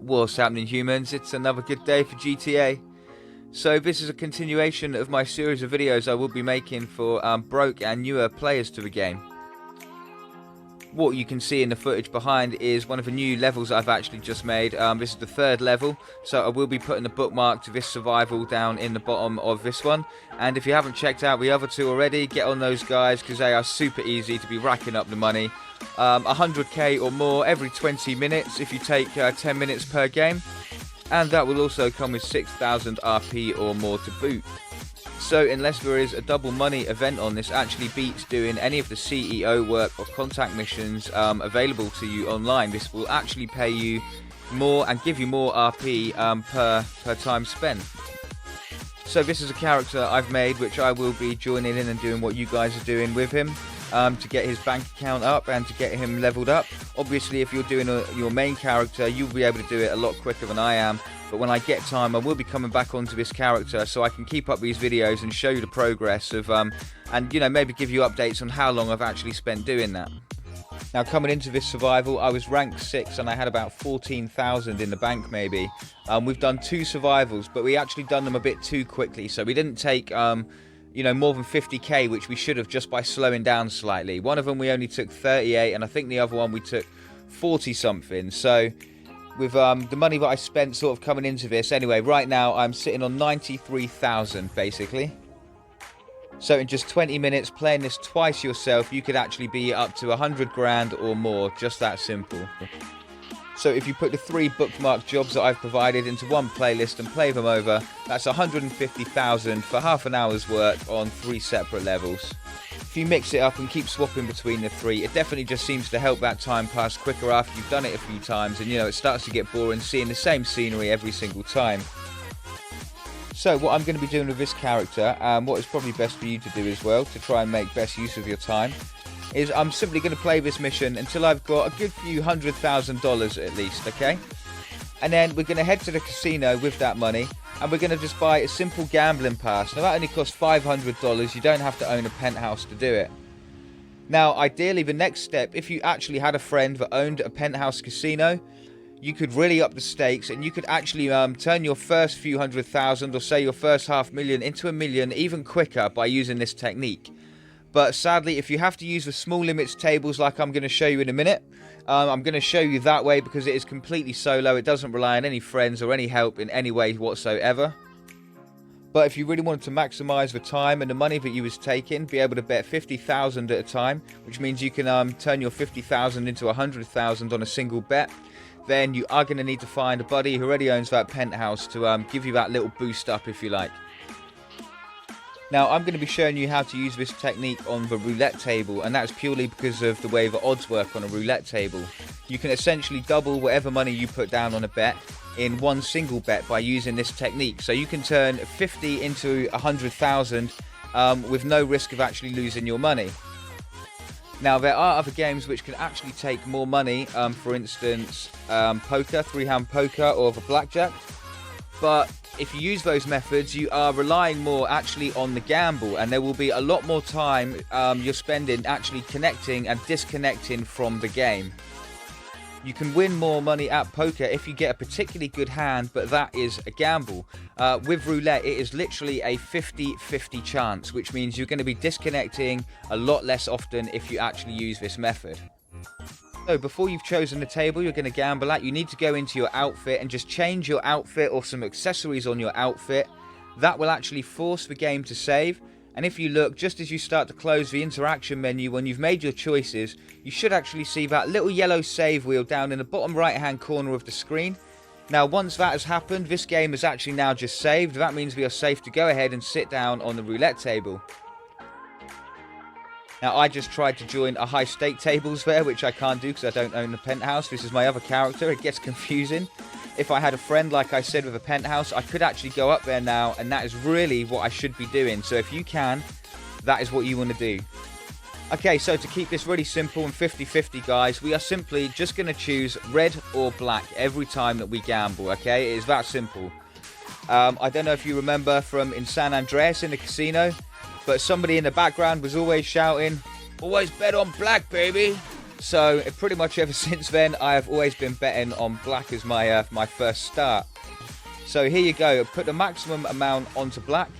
What's happening, humans? It's another good day for GTA. So this is a continuation of my series of videos I will be making for broke and newer players to the game. What you can see in the footage behind is one of the new levels I've actually just made. This is the third level, so I will be putting a bookmark to this survival down in the bottom of this one. And if you haven't checked out the other two already, get on those guys because they are super easy to be racking up the money. 100k or more every 20 minutes if you take 10 minutes per game. And that will also come with 6,000 RP or more to boot. So unless there is a double money event on, this actually beats doing any of the CEO work or contact missions available to you online. This will actually pay you more and give you more RP per time spent. So this is a character I've made which I will be joining in and doing what you guys are doing with him to get his bank account up and to get him leveled up. Obviously if you're doing your main character, you'll be able to do it a lot quicker than I am. But when I get time, I will be coming back onto this character so I can keep up these videos and show you the progress of, and maybe give you updates on how long I've actually spent doing that. Now coming into this survival, I was ranked 6 and I had about 14,000 in the bank maybe. We've done 2 survivals, but we actually done them a bit too quickly. So we didn't take, more than 50k, which we should have just by slowing down slightly. One of them we only took 38 and I think the other one we took 40 something. So with the money that I spent sort of coming into this, anyway, right now I'm sitting on 93,000 basically. So in just 20 minutes playing this twice yourself, you could actually be up to 100 grand or more, just that simple. So if you put the 3 bookmark jobs that I've provided into one playlist and play them over, that's 150,000 for half an hour's work on 3 separate levels. If you mix it up and keep swapping between the 3, it definitely just seems to help that time pass quicker after you've done it a few times, and it starts to get boring seeing the same scenery every single time. So what I'm going to be doing with this character, and what is probably best for you to do as well to try and make best use of your time, is I'm simply going to play this mission until I've got a good few $100,000 at least, okay? And then we're going to head to the casino with that money, and we're going to just buy a simple gambling pass. Now that only costs $500, you don't have to own a penthouse to do it. Now ideally the next step, if you actually had a friend that owned a penthouse casino, you could really up the stakes and you could actually turn your first few $100,000 or say your first $500,000 into $1 million even quicker by using this technique. But sadly, if you have to use the small limits tables like I'm going to show you in a minute, I'm going to show you that way because it is completely solo. It doesn't rely on any friends or any help in any way whatsoever. But if you really wanted to maximize the time and the money that you was taking, be able to bet 50,000 at a time, which means you can turn your 50,000 into 100,000 on a single bet, then you are going to need to find a buddy who already owns that penthouse to give you that little boost up, if you like. Now I'm going to be showing you how to use this technique on the roulette table, and that's purely because of the way the odds work on a roulette table. You can essentially double whatever money you put down on a bet in one single bet by using this technique. So you can turn 50 into 100,000 with no risk of actually losing your money. Now there are other games which can actually take more money, for instance poker, 3-hand poker or the blackjack. But if you use those methods, you are relying more actually on the gamble, and there will be a lot more time you're spending actually connecting and disconnecting from the game. You can win more money at poker if you get a particularly good hand, but that is a gamble. With roulette, it is literally a 50-50 chance, which means you're going to be disconnecting a lot less often if you actually use this method. So before you've chosen the table you're going to gamble at, you need to go into your outfit and just change your outfit or some accessories on your outfit. That will actually force the game to save. And if you look, just as you start to close the interaction menu when you've made your choices, you should actually see that little yellow save wheel down in the bottom right hand corner of the screen. Now once that has happened, this game is actually now just saved. That means we are safe to go ahead and sit down on the roulette table. Now I just tried to join a high stake tables there, which I can't do because I don't own the penthouse. This is my other character. It gets confusing. If I had a friend, like I said, with a penthouse, I could actually go up there now, and that is really what I should be doing. So if you can, that is what you want to do. Okay, so to keep this really simple and 50-50, guys, we are simply just going to choose red or black every time that we gamble, okay? It is that simple. I don't know if you remember from in San Andreas in the casino, but somebody in the background was always shouting, "Always bet on black, baby." So pretty much ever since then, I have always been betting on black as my my first start. So here you go, put the maximum amount onto black.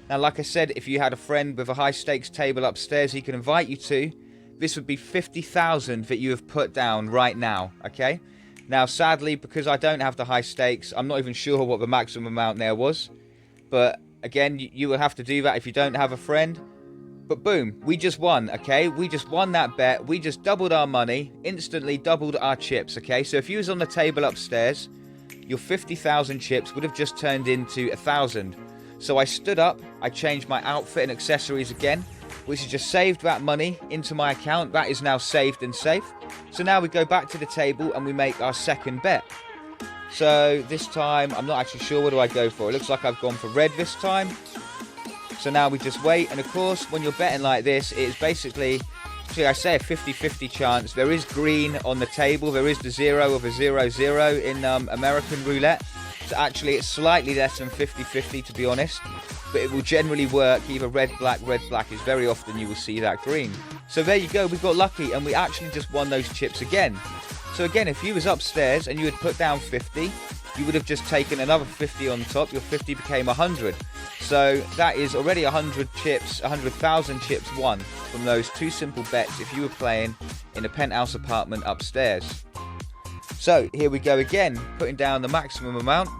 Now like I said, if you had a friend with a high stakes table upstairs he can invite you to, this would be 50,000 that you have put down right now, okay? Now sadly, because I don't have the high stakes, I'm not even sure what the maximum amount there was. But again, you will have to do that if you don't have a friend. But boom, we just won, okay? We just won that bet. We just doubled our money, instantly doubled our chips, okay? So if you was on the table upstairs, your 50,000 chips would have just turned into 1,000. So I stood up, I changed my outfit and accessories again, which has just saved that money into my account. That is now saved and safe. So now we go back to the table and we make our second bet. So this time, I'm not actually sure what do I go for. It looks like I've gone for red this time. So now we just wait, and of course, when you're betting like this, it is basically, I say a 50-50 chance. There is green on the table. There is the 0 of a 0-0 in American roulette. So actually, it's slightly less than 50-50, to be honest. But it will generally work either red, black is very often you will see that green. So there you go, we got lucky, and we actually just won those chips again. So again, if you was upstairs and you had put down 50, you would have just taken another 50 on top. Your 50 became 100. So that is already 100 chips, 100,000 chips won from those two simple bets if you were playing in a penthouse apartment upstairs. So here we go again, putting down the maximum amount.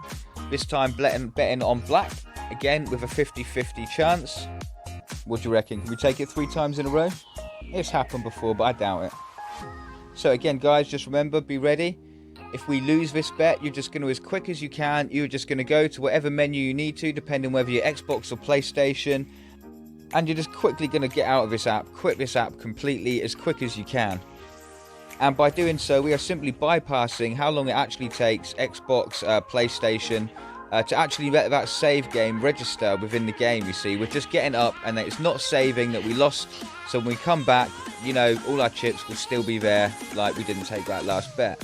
This time betting on black, again with a 50-50 chance. What do you reckon? Can we take it 3 times in a row? It's happened before, but I doubt it. So again, guys, just remember, be ready. If we lose this bet, you're just going to, as quick as you can, you're just going to go to whatever menu you need to, depending whether you're Xbox or PlayStation, and you're just quickly going to get out of this app, quit this app completely as quick as you can. And by doing so, we are simply bypassing how long it actually takes Xbox, PlayStation, to actually let that save game register within the game, you see. We're just getting up, and it's not saving that we lost, so when we come back, you know, all our chips will still be there, like we didn't take that last bet.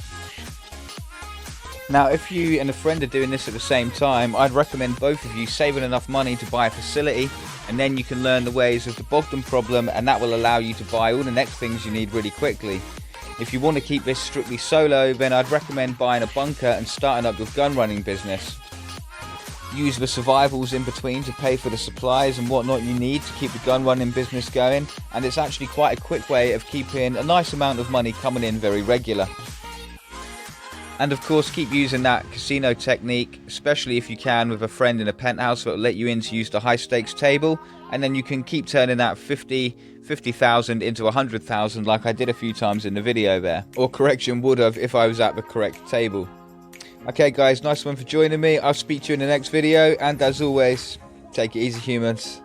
Now, if you and a friend are doing this at the same time, I'd recommend both of you saving enough money to buy a facility, and then you can learn the ways of the Bogdan problem, and that will allow you to buy all the next things you need really quickly. If you want to keep this strictly solo, then I'd recommend buying a bunker and starting up your gun running business. Use the survivals in between to pay for the supplies and whatnot you need to keep the gun running business going, and it's actually quite a quick way of keeping a nice amount of money coming in very regular. And of course, keep using that casino technique, especially if you can with a friend in a penthouse that will let you in to use the high stakes table, and then you can keep turning that 50,000 into 100,000 like I did a few times in the video there. Or correction, would have if I was at the correct table. Okay guys, nice one for joining me. I'll speak to you in the next video, and as always, take it easy humans.